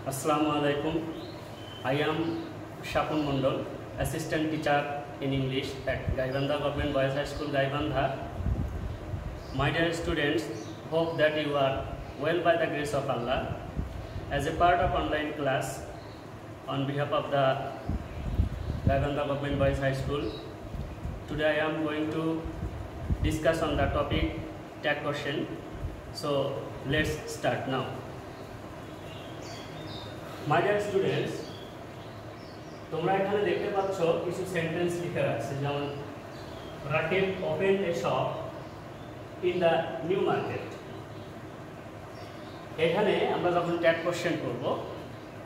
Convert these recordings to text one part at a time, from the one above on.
Assalamualaikum. I am Shapun Mondol, Assistant Teacher in English at Gaibandha Government Boys High School, Gaibandha. My dear students, hope that you are well by the grace of Allah. As a part of online class, on behalf of the Gaibandha Government Boys High School, today I am going to discuss on the topic tag question. So let's start now. My dear students, তোমরা এখানে দেখতে পাচ্ছ কিছু sentence লিখে আছে, যেমন Rakib open A shop in the new market. এখানে আমরা যখন ট্যাগ কোশ্চেন করব,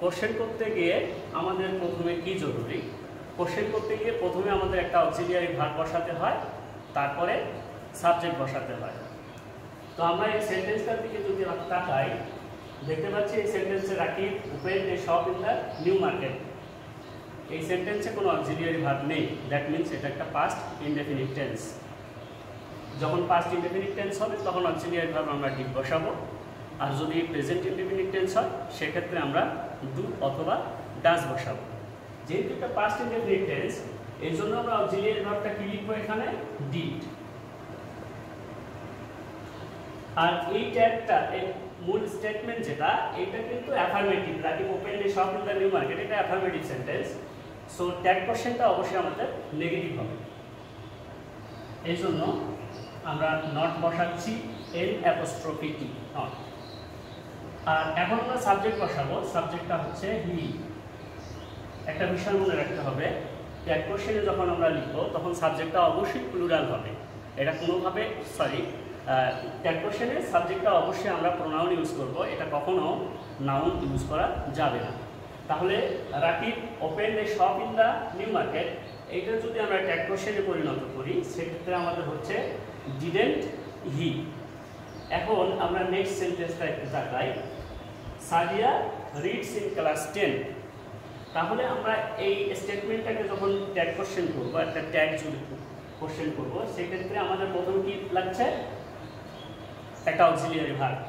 কোশ্চেন করতে গিয়ে আমাদের প্রথমে কি জরুরি? কোশ্চেন করতে গিয়ে প্রথমে আমাদের একটা অক্সিলিয়ারি ভার্ব বসাতে হয়, তারপরে সাবজেক্ট বসাতে হয়। তো আমরা এই সেন্টেন্সটার দিকে যদি তাকাই, দেখতে পাচ্ছি এই সেন্টেন্সে Rakib open A shop in the new market. এই সেন্টেন্সে কোনো অক্সিলিয়ারি ভার্ব নেই, দ্যাট মিনস এটা একটা পাস্ট ইনডেফিনিট টেন্স। যখন পাস্ট ইনডেফিনিট টেন্স হবে তখন অক্সিলিয়ারি ভার্ব আমরা ডিড বসাবো, আর যদি প্রেজেন্ট ইনডেফিনিট টেন্স হয় সেক্ষেত্রে আমরা ডু অথবা ডাজ বসাবো। যেহেতু এটা পাস্ট ইনডেফিনিট টেন্স, এই জন্য আমরা অক্সিলিয়ারি ভার্বটা কি লিখবো এখানে? ডিড। আর এই ট্যাগটা মূল স্টেটমেন্ট যেটা, এটা কিন্তু affirmative. Rakib open A shop in the new market, এটা অ্যাফার্মেটিভ সেন্টেন্স। সো ট্যাগ কোশ্চেনটা অবশ্যই আমাদের নেগেটিভ হবে। এই জন্য আমরা নট বসাচ্ছি, এন অ্যাপোস্ট্রফি টি, নট। আর এখন আমরা সাবজেক্ট বসাবো, সাবজেক্টটা হচ্ছে হি। একটা বিষয় মনে রাখতে হবে, ট্যাগ কোশ্চেনে যখন আমরা লিখবো তখন সাবজেক্টটা অবশ্যই প্লুরাল হবে। এটা কোনোভাবে ট্যাগ কোশ্চেনে সাবজেক্টটা অবশ্যই আমরা প্রোনাউন ইউজ করব, এটা কখনো নাউন ইউজ করা যাবে না। তাহলে Rakib open A shop in the new market, এইটা যদি আমরা ট্যাগ কোশ্চেনে পরিণত করি সেক্ষেত্রে আমাদের হচ্ছে ডিডেন্ট হি। এখন আমরা নেক্সট সেন্টেন্সটা একটু তাকাই, সাদিয়া রিডস ইন ক্লাস 10। তাহলে আমরা এই স্টেটমেন্টটাকে যখন ট্যাগ কোশ্চেন করবো, একটা ট্যাগ যদি কোশ্চেন করবো, সেক্ষেত্রে আমাদের প্রথম কি লাগছে? একটা auxiliary verb.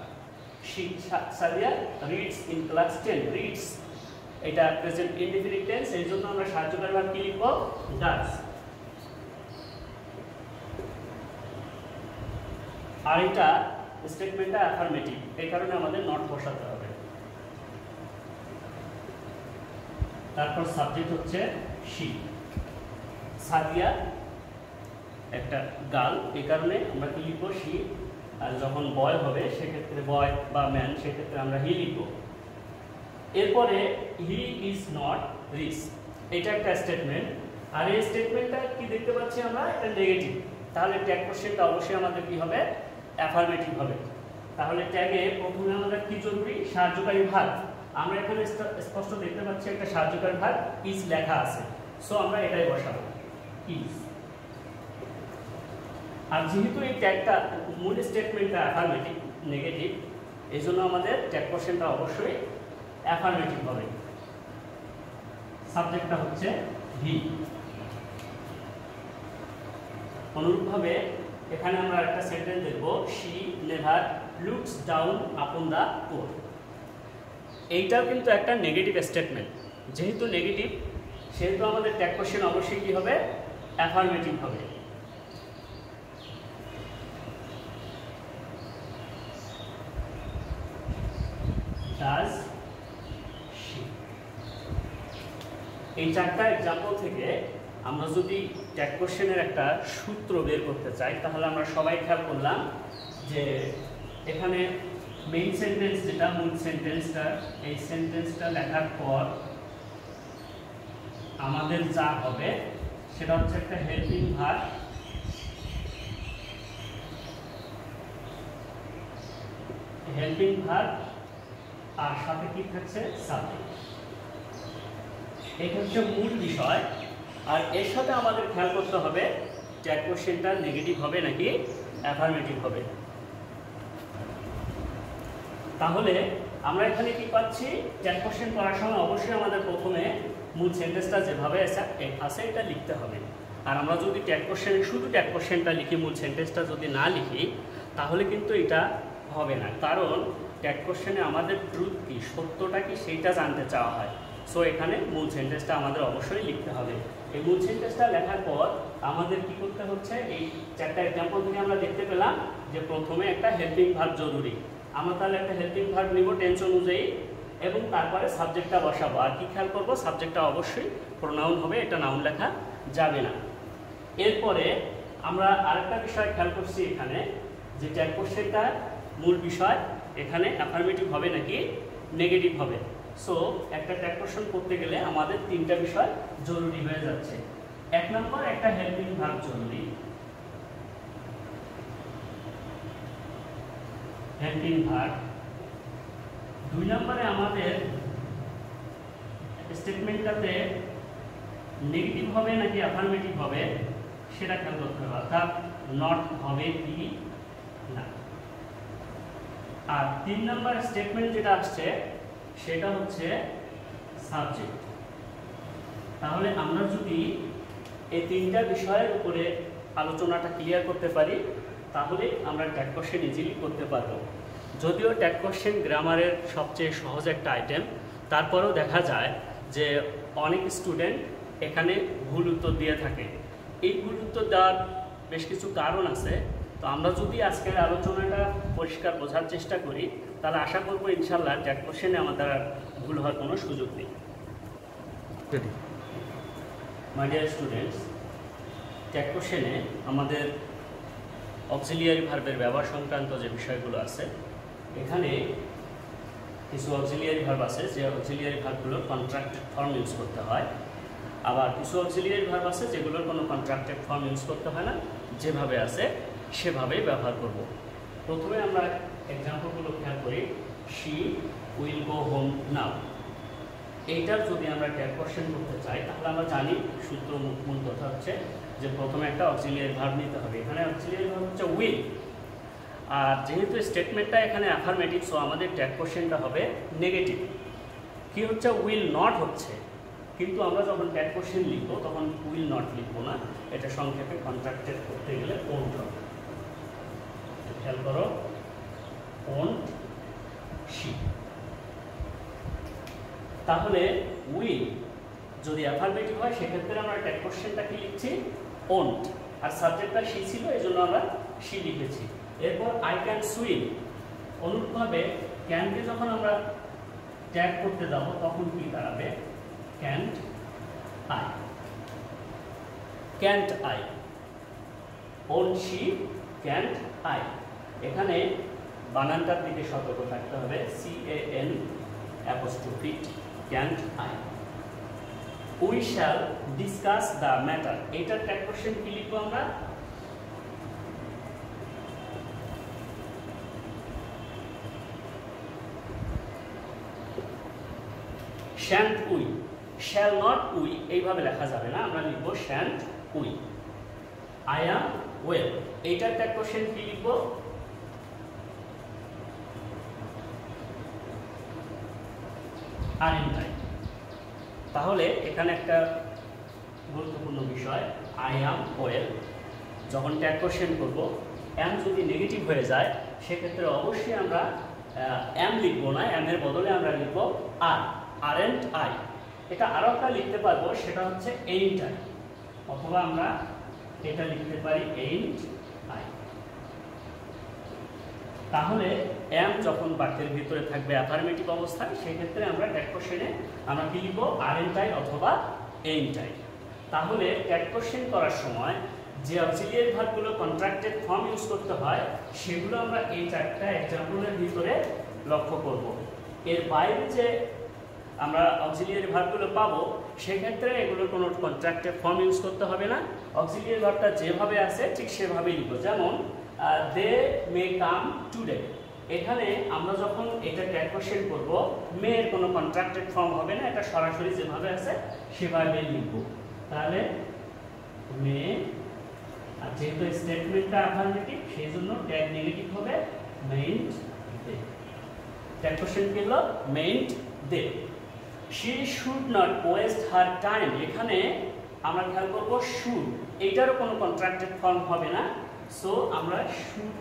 Sadia reads in class 10। Reads এটা প্রেজেন্ট ইনডেফিনিট টেন্স, এই জন্য আমরা সাহায্যকারী ভার্ব কি লিখব? ডাজ। আর এটা স্টেটমেন্টটা অ্যাফার্মেটিভ, এই কারণে আমাদের নট বসাতে হবে। তারপর সাবজেক্ট হচ্ছে শি। সাদিয়া একটা গার্ল, এই কারণে আমরা কি লিখব? শি। আর যখন বয় হবে সেক্ষেত্রে বয় বা ম্যান, সেক্ষেত্রে আমরা হি লিখব। এরপরে হি ইজ নট রিচ, এটা একটা স্টেটমেন্ট। আর এই স্টেটমেন্টটা কি দেখতে পাচ্ছি আমরা? এটা নেগেটিভ। তাহলে ট্যাগ কোশ্চেনটা অবশ্যই আমাদের কি হবে? অ্যাফার্মেটিভ হবে। তাহলে ট্যাগে প্রথমে আমাদের কি জরুরি? সাহায্যকারী ভার্ব। আমরা এখানে স্পষ্ট দেখতে পাচ্ছি একটা সাহায্যকারী ভার্ব ইজ লেখা আছে, সো আমরা এটাই বসাবো, ইজ। আর যেহেতু এই ট্যাগটা মূল স্টেটমেন্টটা অ্যাফার্মেটিভ, নেগেটিভ, এই জন্য আমাদের ট্যাগ কোশ্চেনটা অবশ্যই অ্যাফার্মেটিভ হবে। সাবজেক্টটা হচ্ছে হি। অনুরূপভাবে এখানে আমরা একটা সেন্টেন্স দেখব, she never looks down upon the poor. এইটাও কিন্তু একটা নেগেটিভ স্টেটমেন্ট। যেহেতু নেগেটিভ, সেহেতু আমাদের ট্যাগ কোশ্চেন অবশ্যই কি হবে? অ্যাফার্মেটিভ হবে। Does she? এই চারটা এক্সাম্পল থেকে আমরা যদি ট্যাগ কোশ্চেনের একটা সূত্র বের করতে চাই, তাহলে আমরা সবাই খেয়াল করলাম যে এখানে মেইন সেন্টেন্স যেটা, মূল সেন্টেন্সটা, এই সেন্টেন্সটা লেখার পর আমাদের যা হবে সেটা হচ্ছে একটা হেল্পিং ভার্ব, হেল্পিং ভার্ব, আর সাথে কি থাকছে? সাবজেক্ট। এটা হচ্ছে মূল বিষয়। আর এর সাথে আমাদের খেয়াল করতে হবে ট্যাগ কোশ্চেনটা নেগেটিভ হবে নাকি অ্যাফার্মেটিভ হবে। তাহলে আমরা এখানে কি পাচ্ছি? ট্যাগ কোশ্চেন করার সময় অবশ্যই আমাদের প্রথমে মূল সেন্টেন্সটা যেভাবে আছে এটা লিখতে হবে। আর আমরা যদি ট্যাগ কোশ্চেনে শুধু ট্যাগ কোশ্চেনটা লিখি, মূল সেন্টেন্সটা যদি না লিখি, তাহলে কিন্তু এটা হবে না। কারণ ট্যাগ কোশ্চেনে আমাদের ট্রুথ কি, সত্যটা কি, সেইটা জানতে চাওয়া হয়। সো এখানে মূল সেন্টেন্সটা আমাদের অবশ্যই লিখতে হবে। এই মূল সেন্টেন্সটা লেখার পর আমাদের কি করতে হচ্ছে, এই চারটা এক্সাম্পল থেকে আমরা দেখতে পেলাম যে প্রথমে একটা হেল্পিং ভার্ব জরুরি। আমরা তাহলে একটা হেল্পিং ভার্ব নিব টেন্স অনুযায়ী এবং তারপরে সাবজেক্টটা বসাবো। আর কি খেয়াল করবো, সাবজেক্টটা অবশ্যই প্রোনাউন হবে, এটা নাউন লেখা যাবে না। এরপরে আমরা আরেকটা বিষয় খেয়াল করছি এখানে, যে ট্যাগ কোশ্চেনটা মূল বিষয় এখানে অ্যাফার্মেটিভ হবে নাকি নেগেটিভ হবে। সো একটা ট্যাগ কোশ্চেন করতে গেলে আমাদের তিনটা বিষয় জরুরি হয়ে যাচ্ছে। এক নম্বর, একটা হেল্পিং ভার্ব জরুরি, হেল্পিং ভার্ব। দুই নম্বরে আমাদের স্টেটমেন্টটাতে নেগেটিভ হবে নাকি অ্যাফার্মেটিভ হবে সেটা খেয়াল করতে হবে, অর্থাৎ নট হবে কি না। আর তিন নম্বর স্টেটমেন্ট যেটা আসছে সেটা হচ্ছে সাবজেক্ট। তাহলে আমরা যদি এই তিনটা বিষয়ের উপরে আলোচনাটা ক্লিয়ার করতে পারি তাহলে আমরা ট্যাগ কোশ্চেন ইজিলি করতে পারবো। যদিও ট্যাগ কোশ্চেন গ্রামারের সবচেয়ে সহজ একটা আইটেম, তারপরেও দেখা যায় যে অনেক স্টুডেন্ট এখানে ভুল উত্তর দিয়ে থাকে। এই ভুল উত্তর দেওয়ার বেশ কিছু কারণ আছে। তো আমরা যদি আজকের আলোচনাটা পরিষ্কার বোঝার চেষ্টা করি তাহলে আশা করবো ইনশাল্লাহ ট্যাগ কোশ্চেনে আমাদের আর ভুল হওয়ার কোনো সুযোগ নেই। মাই ডিয়ার স্টুডেন্টস, ট্যাগ কোশ্চেনে আমাদের অক্সিলিয়ারি ভার্বের ব্যবহার সংক্রান্ত যে বিষয়গুলো আছে, এখানে কিছু অক্সিলিয়ারি ভার্ব আছে যে অক্সিলিয়ারি ভার্বগুলোর কন্ট্রাক্টেড ফর্ম ইউজ করতে হয়, আবার কিছু অক্সিলিয়ারি ভার্ব আছে যেগুলোর কোনো কন্ট্রাক্টেড ফর্ম ইউজ করতে হয় না, যেভাবে আছে সেভাবেই ব্যবহার করব। প্রথমে আমরা এক্সাম্পলগুলো খেয়াল করি। She will go home now, এইটার যদি আমরা ট্যাগ কোশ্চেন করতে চাই তাহলে আমরা জানি সূত্র মূল কথা হচ্ছে যে প্রথমে একটা অক্সিলিয়ারি ভার্ব নিতে হবে। এখানে অক্সিলিয়ারি ভার্ব হচ্ছে উইল, আর যেহেতু স্টেটমেন্টটা এখানে অ্যাফার্মেটিভ সো আমাদের ট্যাগ কোশ্চেনটা হবে নেগেটিভ। কি হচ্ছে, উইল নট হচ্ছে, কিন্তু আমরা যখন ট্যাগ কোশ্চেন লিখবো তখন উইল নট লিখবো না, এটা সংক্ষেপে কন্ট্রাক্টেড করতে গেলে ওন্ট হবে। খেয়াল করো, ওন্ট শি। তাহলে উইল যদি অ্যাফার্মেটিভ হয় সেক্ষেত্রে আমরা ট্যাগ কোশ্চেনটা কি লিখছি, ওন্ট, আর সাবজেক্টটা শি ছিল এই জন্য আমরা শি লিখেছি। এরপর আই ক্যান সুইম, অনুরূপভাবে ক্যানকে যখন আমরা ট্যাগ করতে যাব তখন কি দাঁড়াবে, can't I, can't I, won't she, can't I. এখানে বানানটার দিকে সতর্ক থাকতে হবে, CAN apostrophe can't I. We shall discuss the matter, এইটার ট্যাগ কোশ্চেন কি লিখবো আমরা, shan't we. Shall not we এইভাবে লেখা যাবে না, আমরা লিখবো shan't we. I am well, এইটার ট্যাগ কোশ্চেন কি লিখবো, আরেন্ট আই। তাহলে এখানে একটা গুরুত্বপূর্ণ বিষয়, আই অ্যাম ওয়েল যখন ট্যাগ কোশ্চেন করবো, অ্যাম যদি নেগেটিভ হয়ে যায় সেক্ষেত্রে অবশ্যই আমরা অ্যাম লিখবো না, অ্যামের বদলে আমরা লিখবো আর, আরেন্ট আই। এটা আরও একটা লিখতে পারবো, সেটা হচ্ছে এইন্ট আই, অথবা আমরা এটা লিখতে পারি এইন্ট আই। তাহলে অ্যাম যখন বাক্যের ভিতরে থাকবে অ্যাফার্মেটিভ অবস্থায় সেক্ষেত্রে আমরা ট্যাগ কোশ্চেনে আমরা কি লিখবো, আরেন্ট আই অথবা এইন্ট আই। তাহলে ট্যাগ কোশ্চেন করার সময় যে অক্সিলিয়ারি ভার্বগুলো কন্ট্রাক্টেড ফর্ম ইউজ করতে হয় সেগুলো আমরা এই চারটা এক্সাম্পলের ভিতরে লক্ষ্য করব। এর বাইরে যে আমরা অক্সিলিয়ারি ভার্বগুলো পাবো সেক্ষেত্রে এগুলোর কোনো কন্ট্রাক্টেড ফর্ম ইউজ করতে হবে না, অক্সিলিয়ারি ভার্বটা যেভাবে আছে ঠিক সেভাবেই লিখবো। যেমন দে মে কাম টুডে, এখানে আমরা যখন এটা ট্যাগ কোশ্চেন করবো মে এর কোনো কন্ট্রাক্টেড ফর্ম হবে না, এটা সরাসরি যেভাবে আছে সেভাবে লিখবো। তাহলে মে, আর যেহেতু স্টেটমেন্টটা অ্যাফার্মেটিভ সেই জন্য ট্যাগ নেগেটিভ হবে, মেইন্ট দে। ট্যাগ কোশ্চেন কি হলো, mayn't they. She should not waste her time, এখানে আমরা খেয়াল করবো শুড, এইটারও কোনো কন্ট্রাক্টেড ফর্ম হবে না, সো আমরা should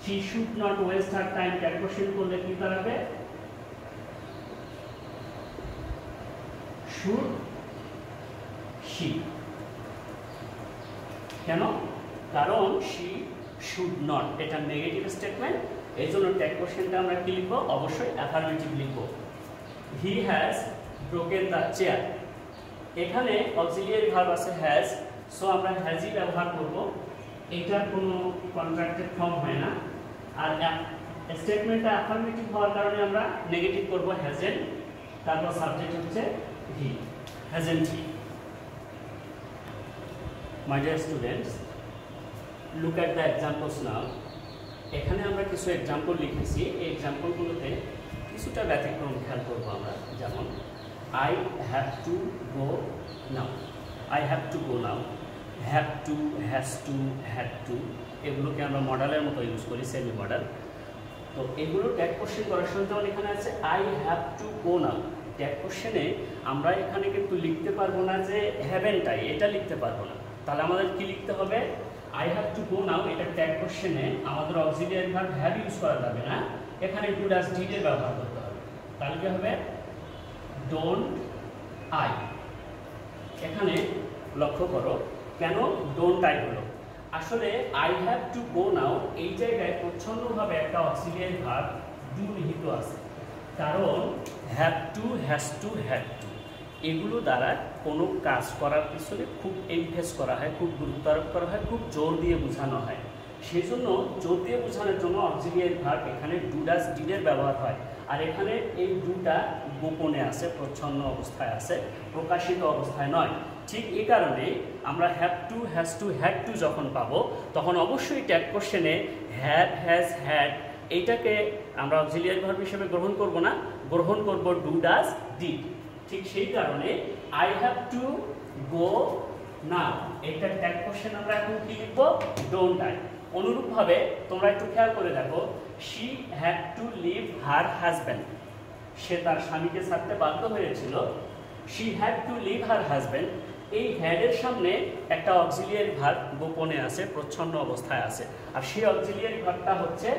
she should not waste her time tag question করলে কি দাঁড়াবে should she কেন কারণ she should not এটা নেগেটিভ স্টেটমেন্ট এইজন্য ট্যাগ কোশ্চেনটা আমরা কি লিখব অবশ্যই অ্যাফার্মেটিভ লিখব he has broken the chair এখানে অক্সিলিয়ারি ভার্ব আছে has সো আমরা has ই ব্যবহার করব এটার কোনো কন্ট্রাক্টেড ফর্ম হয় না আর স্টেটমেন্টটা অ্যাফার্মেটিভ হওয়ার কারণে আমরা নেগেটিভ করব hasn't তারপর সাবজেক্ট হচ্ছে he hasn't he my dear students look at the examples now এখানে আমরা কিছু एग्जांपल লিখেছি এই एग्जांपलগুলোতে কিছুটা ব্যতিক্রম খেয়াল করব আমরা যেমন I have to go now I have to go now have to has to had to এগুলোকে আমরা মডেলের মতো ইউজ করি সেমি মডেল তো এগুলো ট্যাগ কোশ্চেন করার সময় যেমন এখানে আছে I have to go now tag কোশ্চেনে আমরা এখানে কিন্তু লিখতে পারবো না যে haven't I এটা লিখতে পারবো না তাহলে আমাদের কি লিখতে হবে I have to go now এটা ট্যাগ কোশ্চেনে আমাদের অক্সিলিয়ারি ভার্ব have ইউজ করা যাবে না এখানে do does did এর ব্যবহার করতে হবে তাহলে কি হবে don't I এখানে লক্ষ্য করো কেন don't I হলো আসলে I have to go now এই জায়গায় প্রচ্ছন্নভাবে একটা অক্সিলিয়ারি ভার্ব do নিহিত আছে কারণ have to has to had to এগুলো দ্বারা কোনো কাজ করার পিছনে খুব এমফেস করা হয় খুব গুরুত্ব আরোপ করা হয় খুব জোর দিয়ে বোঝানো হয় সেজন্য জোর দিয়ে বোঝানোর জন্য অক্সিলিয়ারি ভার্ব এখানে ডু ডাজ ডিড এর ব্যবহার হয় আর এখানে এই ডুটা গোপনে আছে প্রচ্ছন্ন অবস্থায় আছে প্রকাশিত অবস্থায় নয় ঠিক এই কারণে আমরা have to has to had to যখন পাবো তখন অবশ্যই ট্যাগ কোশ্চেনে হ্যাভ হ্যাজ হ্যাড এইটাকে আমরা অক্সিলিয়ারি ভার্ব হিসেবে গ্রহণ করব না গ্রহণ করব ডু ডাজ ডিড ঠিক সেই কারণে আই হ্যাভ টু গো নাও এটা ট্যাগ কোশ্চেন আমরা এখন কি লিখব ডোন্ট আই অনুরূপভাবে তোমরা একটু খেয়াল করে দেখো she had to leave her husband সে তার স্বামীকে ছাড়তে বাধ্য হয়েছিল she had to leave her husband এই হ্যাড এর সামনে একটা অক্সিলিয়ারি ভার্ব গোপনে আছে প্রচ্ছন্ন অবস্থায় আছে আর সেই অক্সিলিয়ারি ভার্বটা হচ্ছে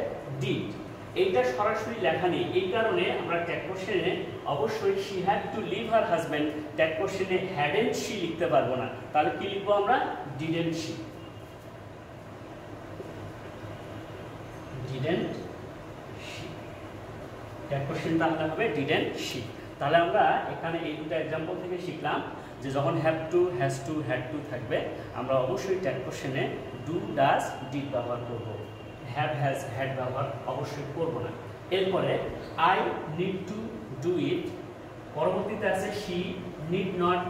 ডিড এইটা সরাসরি লেখা নেই এই কারণে আমরা ট্যাগ কোশ্চেনে অবশ্যই she had to leave her husband tag কোশ্চেনে হ্যাডেন্ট শি লিখতে পারবো না তাহলে কি লিখবো আমরা didn't she didn't she tag question তাহলে হবে ডিডেন্ট শি তাহলে আমরা এখানে এই দুটো एग्जांपल থেকে শিখলাম যে যখন have to has to had to থাকবে আমরা অবশ্যই ট্যাগ কোশ্চেনে ডু ডাজ ডিড ব্যবহার করব হ্যাভ হ্যাজ হ্যাড ব্যবহার অবশ্যই করব না এরপরে I need to do it পরবর্তীতে আছে শি নিড নট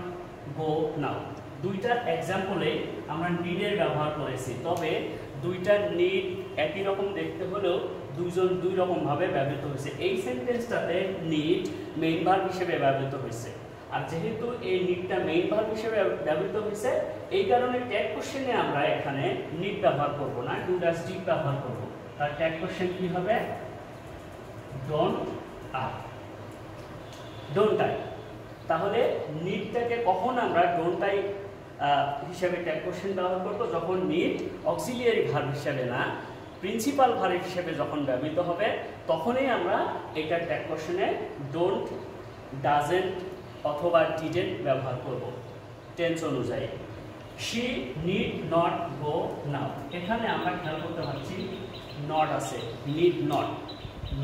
গো নাও দুইটা एग्जांपले আমরা নিড এর ব্যবহার করেছি তবে দুইটা নিড একই রকম দেখতে হলেও দুইজন দুই রকম ভাবে ব্যবহৃত হয়েছে এই সেন্টেন্সটাতে নিড মেইন ভার্ব হিসেবে ব্যবহৃত হয়েছে আর যেহেতু এই নিডটা মেইন ভার্ব হিসেবে ব্যবহৃত হয়েছে এই কারণে ট্যাগ কোশ্চেনে আমরা এখানে নিড ব্যবহার করব না ডু ডাজ ডিড ব্যবহার করব তার ট্যাগ কোশ্চেন কি হবে ডোন্ট আই ডোন্ট আই তাহলে নিডটাকে কখন আমরা ডোন্ট আই হিসেবে ট্যাগ কোশ্চেন ব্যবহার করব যখন নিড অক্সিলিয়ারি ভার্ব হিসেবে না প্রিন্সিপাল ভার্ব হিসেবে যখন ব্যবহৃত হবে তখনই আমরা এটা ট্যাগ কোশ্চেনে ডোন্ট ডাজেন্ট অথবা ডিডেন্ট ব্যবহার করব টেন্স অনুযায়ী শি নিড নট গো নাও এখানে আমরা খেয়াল করতে পারছি নট আছে নিড নট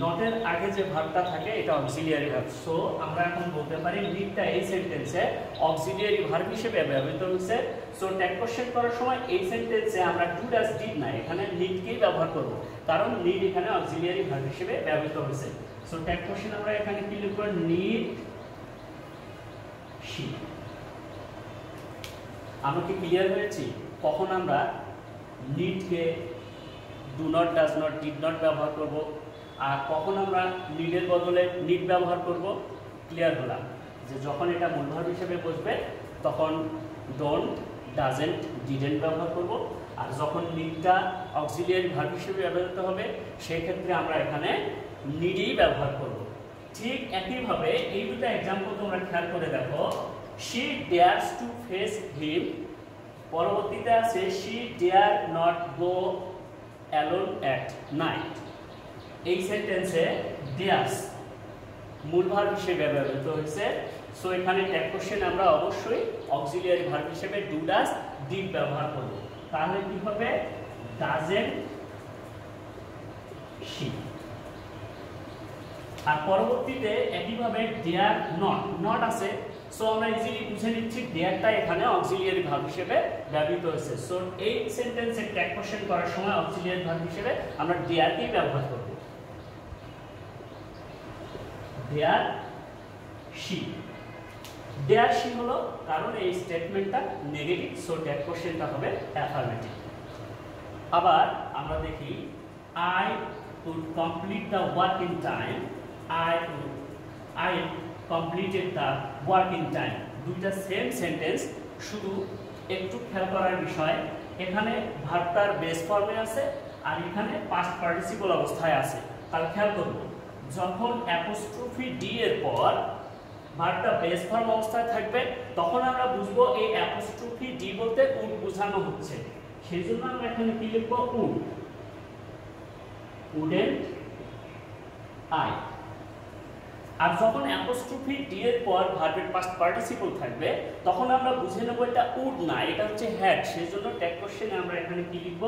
নটের আগে যে ভার্বটা থাকে এটা অক্সিলিয়ারি ভার্ব সো আমরা এখন বলতে পারি নিডটা এই সেন্টেন্সে অক্সিলিয়ারি ভার্ব হিসেবে ব্যবহৃত হচ্ছে সো ট্যাগ কোশ্চেন করার সময় এই সেন্টেন্সে আমরা ডু ডাজ ডিড না এখানে নিডকেই ব্যবহার করব কারণ নিড এখানে অক্সিলিয়ারি ভার্ব হিসেবে ব্যবহৃত হয়েছে সো ট্যাগ কোশ্চেন আমরা এখানে কি লিখব নিড শি আমরা কি ক্লিয়ার হয়েছি কখন আমরা নিডকে do not does not did not ব্যবহার করব আর কখন আমরা নিডের বদলে নিড ব্যবহার করব ক্লিয়ার হলাম যে যখন এটা মূল ভার্ব হিসেবে বসবে তখন ডোন্ট ডাজেন্ট ডিডেন্ট ব্যবহার করব আর যখন নিডটা অক্সিলিয়ারি ভার্ব হিসেবে ব্যবহৃত হবে সেই ক্ষেত্রে আমরা এখানে নিডই ব্যবহার করব ঠিক একইভাবে এই দুটো एग्जांपल তোমরা খেয়াল করে দেখো she dares to face him পরবর্তীতে আছে she dare not go alone at night. এই সেন্টেন্সে ড্যাশ মূল ভার্ব হিসেবে ব্যবহৃত হয়েছে। সো এখানে ট্যাগ কোশ্চেনে আমরা অবশ্যই অক্সিলিয়ারি ভার্ব হিসেবে ডু ডাজ ডিড ব্যবহার করব। তাহলে কি হবে? Doesn't she. আর পরবর্তীতে একইভাবে ডেয়ার নট, নট আছে, সো আমরা ইজিলি বুঝে নিচ্ছি ডেয়ারটা এখানে অক্সিলিয়ারি ভার্ব হিসেবে ব্যবহৃত হয়েছে। সো এই সেন্টেন্সে ট্যাগ কোশ্চেন করার সময় অক্সিলিয়ারি ভার্ব হিসেবে আমরা ডেয়ারকেই ব্যবহার করব। Dare she. ডেয়ার শি হলো কারণ এই স্টেটমেন্টটা নেগেটিভ, সো ট্যাগ কোশ্চেনটা হবে অ্যাফার্মেটিভ। আবার আমরা দেখি I would complete the work in time, I completed the work in time। দুইটা সেম সেন্টেন্স, শুধু একটু খেয়াল করার বিষয় এখানে ভার্বটার বেস ফর্মে আছে আর এখানে পাস্ট পার্টিসিপল অবস্থায় আছে। তাহলে খেয়াল করব যখন অ্যাপোস্ট্রফি ডি এর পর ভার্বটা বেস ফর্ম অবস্থায় থাকবে তখন আমরা বুঝবো এই অ্যাপোস্ট্রফি ডি বলতে উড বোঝানো হচ্ছে। সেই জন্য আমরা এখানে কি লিখবো? Would, wouldn't I. আর যখন অ্যাপোস্ট্রফি ডি এর পর ভার্বের পাস্ট পার্টিসিপল থাকবে তখন আমরা বুঝে নেব এটা উড না, এটা হচ্ছে হ্যাড। সেই জন্য ট্যাগ কোশ্চেনে আমরা এখানে কি লিখব?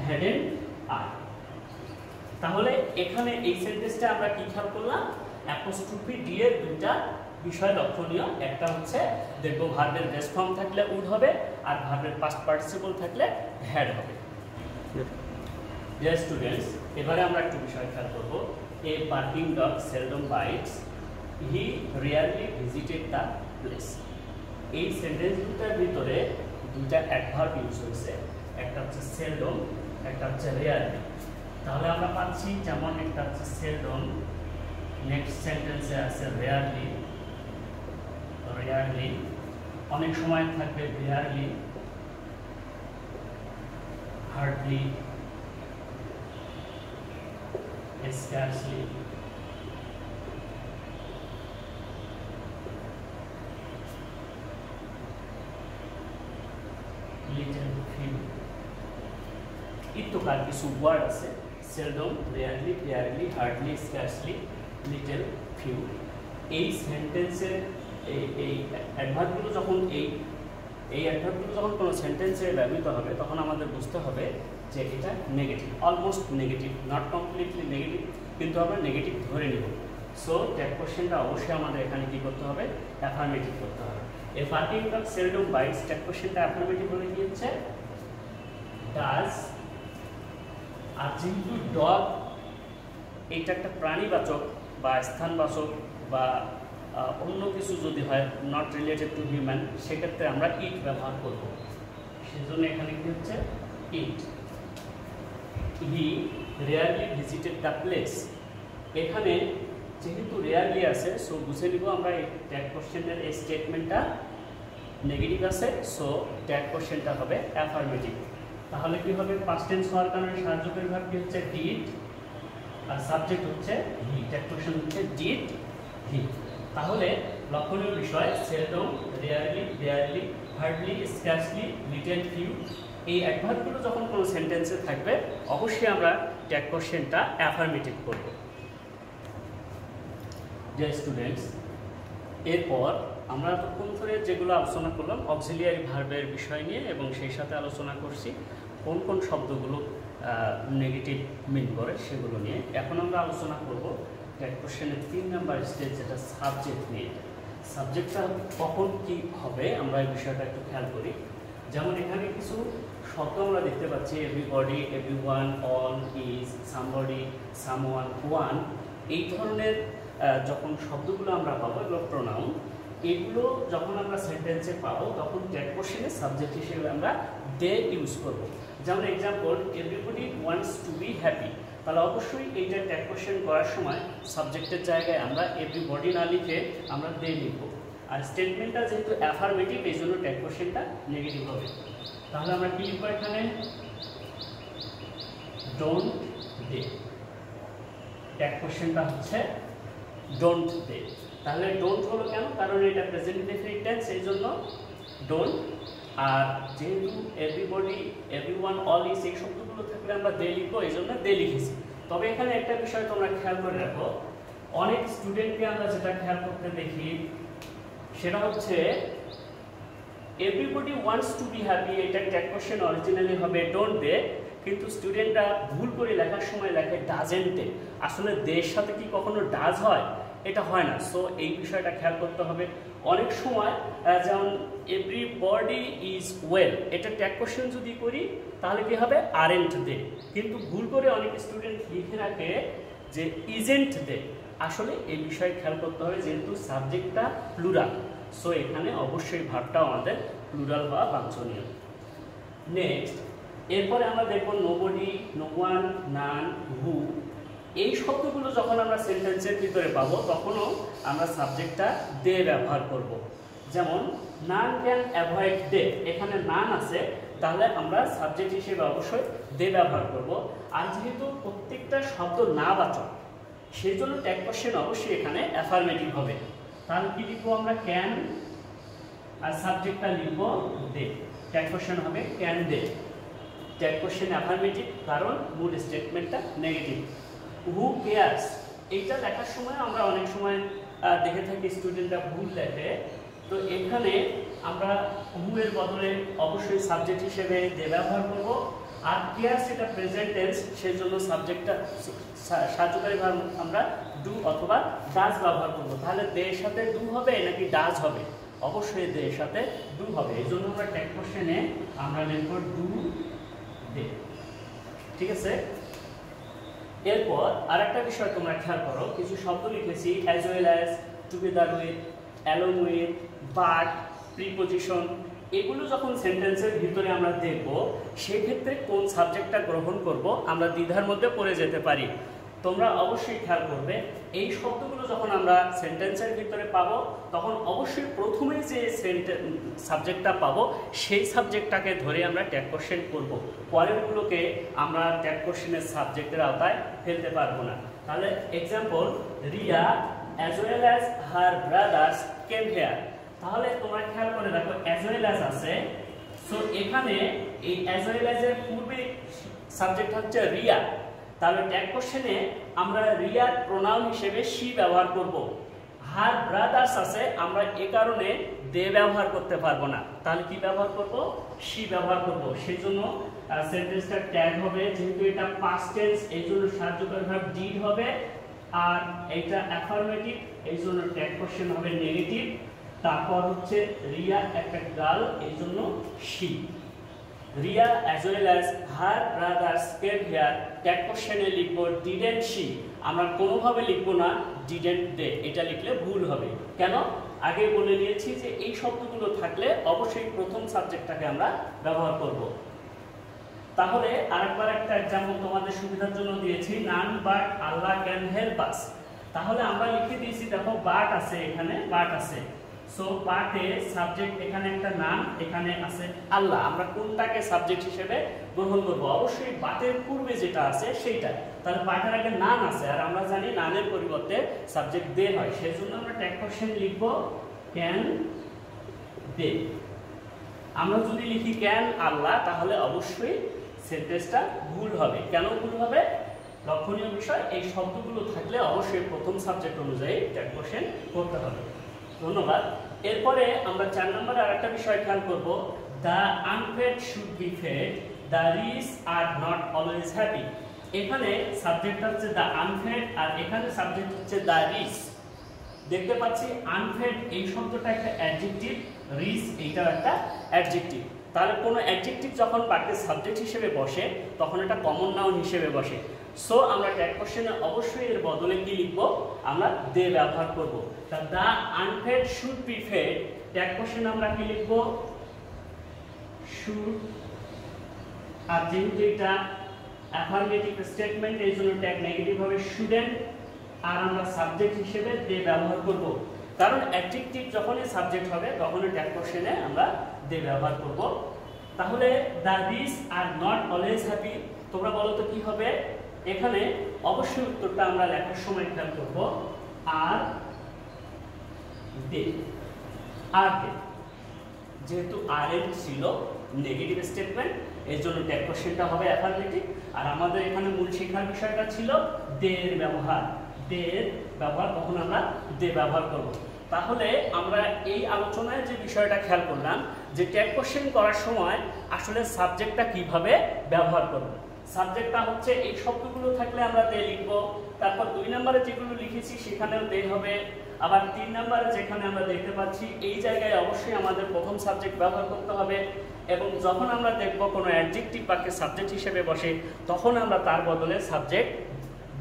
Hadn't I. তাহলে এখানে এই সেন্টেন্সটা আমরা কি খেয়াল করলাম? অ্যাপোস্ট্রফি ডি এর দুইটা বিষয় লক্ষণীয়। একটা হচ্ছে দেখব ভার্বের বেস ফর্ম থাকলে উড হবে আর ভার্বের পাস্ট পার্টিসিপল থাকলে হ্যাড হবে। ডিয়ার স্টুডেন্টস, এবারে আমরা একটু বিষয় খেয়াল করব। A barking dog seldom bites, he rarely visited the place. এই সেন্টেন্স দুটার ভিতরে দুইটা অ্যাডভার্ব ইউজ হয়েছে, একটা হচ্ছে সেলডম, একটা হচ্ছে রিয়ারলি। তাহলে আমরা পাচ্ছি যেমন একটা হচ্ছে সেলডম, নেক্সট সেন্টেন্সে আছে রেয়ারলি, রেয়ারলি অনেক সময় থাকবে rarely, hardly, scarcely, little, few ইত্যাদি কিছু ওয়ার্ড আছে। Seldom, rarely, rarely, hardly, scarcely, little, few. এই সেন্টেন্সের এই অ্যাডভার্বগুলো যখন এই অ্যাডভার্বগুলো যখন কোনো সেন্টেন্সে ব্যবহৃত হবে তখন আমাদের বুঝতে হবে যে এটা negative, almost negative, not completely negative, কিন্তু আমরা নেগেটিভ ধরে নিব। সো ট্যাগ কোশ্চেনটা অবশ্যই আমাদের এখানে কি করতে হবে? অ্যাফার্মেটিভ করতে হবে। A barking dog seldom bites, tag কোশ্চেনটা অ্যাফার্মেটিভ হলে কি হচ্ছে? ডাজ। আর যেহেতু ডগ এটা একটা প্রাণীবাচক বা স্থানবাচক বা অন্য কিছু যদি হয় নট রিলেটেড টু হিউম্যান, সেক্ষেত্রে আমরা ইট ব্যবহার করব। সেজন্য এখানে কি হচ্ছে? ইট। হি রেয়ারলি ভিজিটেড দ্য প্লেস। এখানে যেহেতু রেয়ারলি আছে, সো বুঝে নিব আমরা এই ট্যাগ কোশ্চেনের এই স্টেটমেন্টটা নেগেটিভ আছে, সো ট্যাগ কোশ্চেনটা হবে অ্যাফার্মেটিভ। তাহলে কি হবে? পাস্ট টেন্স হওয়ার কারণে সাহায্যকারী ভার্ব কি হচ্ছে? ডিড, আর সাবজেক্ট হচ্ছে হি। ট্যাগ কোশ্চেন হচ্ছে ডিড, হি। তাহলে লক্ষণীয় বিষয় seldom, rarely, rarely, hardly, scarcely, little, few এই অ্যাডভার্বগুলো যখন কোনো সেন্টেন্সে থাকবে অবশ্যই আমরা ট্যাগ কোশ্চেনটা অ্যাফার্মেটিভ করব। যে স্টুডেন্টস, এরপর আমরা তখন ধরে যেগুলো আলোচনা করলাম অক্সিলিয়ারি ভার্বের বিষয় নিয়ে এবং সেই সাথে আলোচনা করছি কোন কোন শব্দগুলো নেগেটিভ মিন করে সেগুলো নিয়ে। এখন আমরা আলোচনা করব ট্যাগ কোশ্চেনের 3 নাম্বার স্টেজ, যেটা সাবজেক্ট নিয়ে। সাবজেক্টটা কখন কি হবে আমরা এই বিষয়টা একটু খেয়াল করি। যেমন এখানে কিছু শব্দ আমরা দেখতে পাচ্ছি, everybody, everyone, all, is, somebody, someone, one. এই ধরনের যখন শব্দগুলো আমরা পাবো, এগুলো প্রোনাউন, এগুলো যখন আমরা সেন্টেন্সে পাবো তখন ট্যাগ কোশ্চেনে সাবজেক্ট হিসেবে আমরা দে ইউজ করব। যেমন example, everybody wants to be happy, তাহলে অবশ্যই এইটা ট্যাগ কোশ্চেন করার সময় সাবজেক্টের জায়গায় আমরা এভরিবডি না লিখে আমরা দে লিখব। আর স্টেটমেন্টটা যেহেতু অ্যাফার্মেটিভ এই জন্য ট্যাগ কোশ্চেনটা নেগেটিভ হবে। তাহলে আমরা কি লিখব? এখানে ডোন্ট দে। ট্যাগ কোশ্চেনটা হচ্ছে ডোন্ট দে। তাহলে ডোন্ট হলো কেন? কারণ এটা প্রেজেন্ট ইনডেফিনিট টেন্স, এই জন্য ডোন্ট আর যেহেতু এভরিবডি, এভরিওয়ান, অল ইজ এই শব্দগুলো থাকলে আমরা দে লিখবো, এই জন্য দে লিখেছি। তবে এখানে একটা বিষয় তোমরা খেয়াল করে রাখো, অনেক স্টুডেন্টকে আমরা যেটা খেয়াল করতে দেখি সেটা হচ্ছে everybody wants to be happy, এটা ট্যাগ কোশ্চেন অরিজিনালি হবে ডোন্ট দে, কিন্তু স্টুডেন্টরা ভুল করে লেখার সময় লেখে ডাজেন্ট দে। আসলে দের সাথে কি কখনো ডাজ হয়? এটা হয় না। সো এই বিষয়টা খেয়াল করতে হবে। অনেক সময় যেমন এভরিবডি ইজ ওয়েল, এটা ট্যাগ কোশ্চেন যদি করি তাহলে কি হবে আরেন্ট দে, কিন্তু ভুল করে অনেক স্টুডেন্ট লিখে রাখে যে ইজেন্ট দে। আসলে এই বিষয়ে খেয়াল করতে হবে, যেহেতু সাবজেক্টটা প্লুরাল, সো এখানে অবশ্যই ভার্বটা আমাদের প্লুরাল বা বাঞ্ছনীয়। নেক্সট, এরপরে আমরা দেখব নোবডি, নো ওয়ান, নান, হু। এই শব্দগুলো যখন আমরা সেন্টেন্সের ভিতরে পাবো তখনও আমরা সাবজেক্টটা দে ব্যবহার করব। যেমন নান ক্যান অ্যাভয়েড দে, এখানে নান আছে, তাহলে আমরা সাবজেক্ট হিসেবে অবশ্যই দে ব্যবহার করব। আর যেহেতু প্রত্যেকটা শব্দ না বাচক, সেই জন্য ট্যাগ কোশ্চেন অবশ্যই এখানে অ্যাফার্মেটিভ হবে। তাহলে কি লিখবো আমরা? ক্যান, আর সাবজেক্টটা লিখবো দে, ট্যাগ কোশ্চেন হবে can they. Tag question affirmative, কারণ মুড স্টেটমেন্টটা নেগেটিভ। হু কেয়ারস, এইটা লেখার সময় আমরা অনেক সময় দেখে থাকি স্টুডেন্টরা ভুল লেখে, তো এখানে আমরা হু এর বদলে অবশ্যই সাবজেক্ট হিসেবে দে ব্যবহার করব। আর কেয়ারস এটা প্রেজেন্ট টেন্স, সেই জন্য সাবজেক্টটা সাহায্যকারী ভার্ব আমরা ডু অথবা ডাজ ব্যবহার করব। তাহলে দে এর সাথে ডু হবে নাকি ডাজ হবে? অবশ্যই দে এর সাথে ডু হবে, এই জন্য আমরা ট্যাগ কোশ্চেনে আমরা লিখব ডু দে। ঠিক আছে। এরপর আরেকটা বিষয় তোমরা খেয়াল করো, কিছু শব্দ লিখেছি as well as, together with, along with, but, preposition. এগুলো যখন সেন্টেন্সের ভিতরে আমরা দেখব, সেক্ষেত্রে কোন সাবজেক্টটা গ্রহণ করব আমরা দ্বিধার মধ্যে পড়ে যেতে পারি। তোমরা অবশ্যই খেয়াল করবে, এই শব্দগুলো যখন আমরা সেন্টেন্সের ভিতরে পাবো তখন অবশ্যই প্রথমেই যে সাবজেক্টটা পাবো সেই সাবজেক্টটাকে ধরে আমরা ট্যাগ কোশ্চেন করব। পরেরগুলোকে আমরা ট্যাগ কোশ্চেনের সাবজেক্টের আওতায় ফেলতে পারবো না। তাহলে example, Riya as well as her brothers came here. তাহলে তোমরা খেয়াল করে দেখো অ্যাজ ওয়েল অ্যাজ আছে, সো এখানে এই অ্যাজ ওয়েল অ্যাজ এর পূর্বে সাবজেক্ট হচ্ছে রিয়া, তাহলে ট্যাগ কোশ্চেনে আমরা রিয়ার প্রোনাউন হিসেবে শি ব্যবহার করব। হার ব্রাদার্স আছে, আমরা এ কারণে দে ব্যবহার করতে পারবো না, তাহলে কি ব্যবহার করব? শি ব্যবহার করব। সেই জন্য সেন্টেন্সটা ট্যাগ হবে, যেহেতু এটা পাস্ট টেন্স এই জন্য সাহায্যকারী ভার্ব ডিড হবে, আর এটা অ্যাফার্মেটিভ এই জন্য ট্যাগ কোশ্চেন হবে নেগেটিভ। তারপর হচ্ছে রিয়া একটা গার্ল এই জন্য she. Riya as well as her brothers came here, tag কোশ্চেনে লিখবো ডিডেন্ট শি, আমরা কোনোভাবে লিখবো না ডিডেন্ট দে, এটা লিখলে ভুল হবে। কেন? আগে বলে নিয়েছি যে এই শব্দগুলো থাকলে অবশ্যই প্রথম সাবজেক্টটাকে আমরা ব্যবহার করব। তাহলে আরেকবার একটা एग्जांपल তোমাদের সুবিধার জন্য দিয়েছি, none but Allah can help us. তাহলে আমরা লিখে দিয়েছি, দেখো বাট আছে, এখানে বাট আছে, সো বাটে সাবজেক্ট এখানে একটা নান, এখানে আছে আল্লাহ, আমরা কোনটাকে সাবজেক্ট হিসেবে গ্রহণ করব? অবশ্যই বাটের পূর্বে যেটা আছে সেইটা। তাহলে বাটের আগে নান আছে, আর আমরা জানি নানের পরিবর্তে সাবজেক্ট দে হয়, সেজন্য আমরা ট্যাগ কোশ্চেন লিখব ক্যান দে। আমরা যদি লিখি ক্যান আল্লাহ তাহলে অবশ্যই সেন্টেন্সটা ভুল হবে। কেন ভুল হবে? লক্ষণীয় বিষয়, এই শব্দগুলো থাকলে অবশ্যই প্রথম সাবজেক্ট অনুযায়ী ট্যাগ কোশ্চেন করতে হবে। ধন্যবাদ। এরপরে আমরা 4 নম্বরে আরেকটা বিষয় খেয়াল করব, the unfed should be fed, the rich are not always happy. এখানে সাবজেক্ট হচ্ছে দ্য আনফেড আর এখানে সাবজেক্ট হচ্ছে দ্য রিচ। দেখতে পাচ্ছি আনফেড এই শব্দটা একটা অ্যাডজেক্টিভ, রিচ এইটাও একটা অ্যাডজেক্টিভ। তাহলে কোনো অ্যাডজেক্টিভ যখন বাক্যের সাবজেক্ট হিসেবে বসে তখন এটা কমন নাউন হিসেবে বসে। সো আমরা ট্যাগ কোশ্চেনে অবশ্যই এর বদলে কি লিখব? আমরা দে ব্যবহার করব। তা the unfed should be fed, tag কোশ্চেনে আমরা কি লিখব? শুড। আর যেহেতু এটা অ্যাফার্মেটিভ স্টেটমেন্ট এই জন্য ট্যাগ নেগেটিভ হবে শুডেন্ট, আর আমরা সাবজেক্ট হিসেবে দে ব্যবহার করব। কারণ অ্যাডজেক্টিভ যখনই সাবজেক্ট হবে তখনই ট্যাগ কোশ্চেনে আমরা দে ব্যবহার করব। তাহলে the rich are not always happy, তোমরা বলো তো কি হবে? এখানে অবশ্যই উত্তরটা আমরা লেখার সময় খেয়াল করব আর দে, আর দে। যেহেতু আর এন ছিল নেগেটিভ স্টেটমেন্ট, এর জন্য ট্যাগ কোশ্চেনটা হবে অ্যাফার্মেটিভ। আর আমাদের এখানে মূল শিক্ষার বিষয়টা ছিল দে এর ব্যবহার। দে এর ব্যবহার, কখন আমরা দে ব্যবহার করব। তাহলে আমরা এই আলোচনায় যে বিষয়টা খেয়াল করলাম যে ট্যাগ কোশ্চেন করার সময় আসলে সাবজেক্টটা কিভাবে ব্যবহার করব। সাবজেক্টটা হচ্ছে এই শব্দগুলো থাকলে আমরা দে লিখব, তারপর 2 নম্বরে যেগুলো লিখেছি সেখানেও দে হবে, আবার 3 নম্বরে যেখানে আমরা দেখতে পাচ্ছি এই জায়গায় অবশ্যই আমাদের প্রথম সাবজেক্ট ব্যবহার করতে হবে। এবং যখন আমরা দেখব কোনো অ্যাডজেক্টিভ বাক্যে সাবজেক্ট হিসেবে বসে, তখন আমরা তার বদলে সাবজেক্ট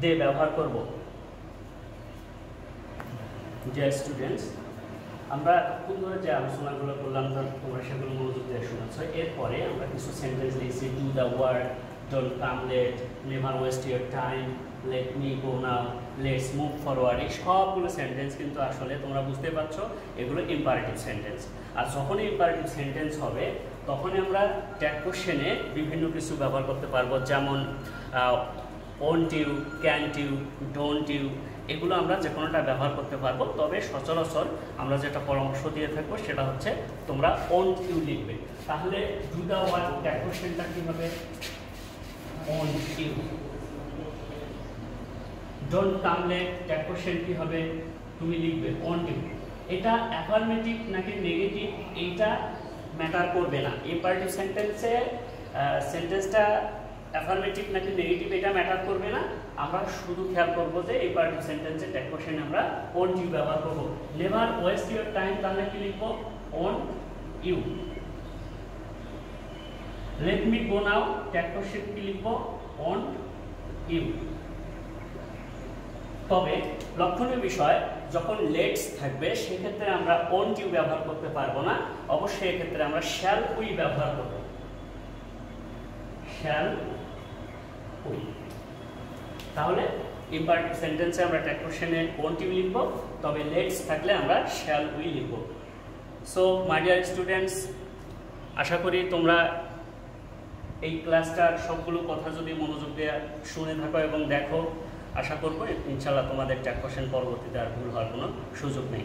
দে ব্যবহার করব। ডিয়ার স্টুডেন্টস, আমরা এতক্ষণ ধরে যে আলোচনাগুলো করলাম তোমরা সেগুলো মনোযোগ দিয়ে শুনেছ। এরপরে আমরা কিছু সেন্টেন্স লিখছি, do the work, don't come late, never waste your time, let me go now, let's move forward. এই সবগুলো সেন্টেন্স কিন্তু আসলে তোমরা বুঝতে পারছো এগুলো ইম্পারেটিভ সেন্টেন্স। আর যখনই ইম্পারেটিভ সেন্টেন্স হবে তখনই আমরা ট্যাগ কোশ্চেনে বিভিন্ন কিছু ব্যবহার করতে পারবো, যেমন won't you, can't you, don't you, এগুলো আমরা যে কোনোটা ব্যবহার করতে পারবো। তবে সচরাচর আমরা যেটা পরামর্শ দিয়ে থাকবো সেটা হচ্ছে তোমরা ওন্ট ইউ লিখবে। তাহলে ডু দ্য ওয়ার্ক ট্যাগ কোশ্চেনটা কি হবে? Won't you. Don't come late tag question কি হবে? তুমি লিখবে ওন্ট ইউ। এটা অ্যাফার্মেটিভ নাকি নেগেটিভ এইটা ম্যাটার করবে না। ইম্পারেটিভ সেন্টেন্সে সেন্টেন্সটা অ্যাফার্মেটিভ নাকি নেগেটিভ এটা ম্যাটার করবে না। আমরা শুধু খেয়াল করবো যে ইম্পারেটিভ সেন্টেন্সে ট্যাগ কোশ্চেনে আমরা ওন্ট ইউ ব্যবহার করবো। নেভার ওয়েস্ট ইউর টাইম, তাহলে কি লিখবো? Won't you. Let me go now tag question কি লিখবো? Won't you. তবে লক্ষণীয় বিষয়, যখন লেটস থাকবে সেক্ষেত্রে আমরা ওন্ট ইউ ব্যবহার করতে পারবো না, অবশ্যই এক্ষেত্রে আমরা শ্যাল উই ব্যবহার করব। Shall we. তাহলে ইম্পারেটিভ সেন্টেন্সে আমরা ট্যাগ কোশ্চেনে ওন্ট ইউ লিখব, তবে লেটস থাকলে আমরা শ্যাল উই লিখব। সো মাই ডিয়ার স্টুডেন্টস, আশা করি তোমরা এই ক্লাসটার সবগুলো কথা যদি মনোযোগ দিয়ে শুনে থাকো এবং দেখো, আশা করবো ইনশাআল্লাহ তোমাদের ট্যাগ কোশ্চেন পরবর্তীতে আর ভুল হওয়ার কোনো সুযোগ নেই।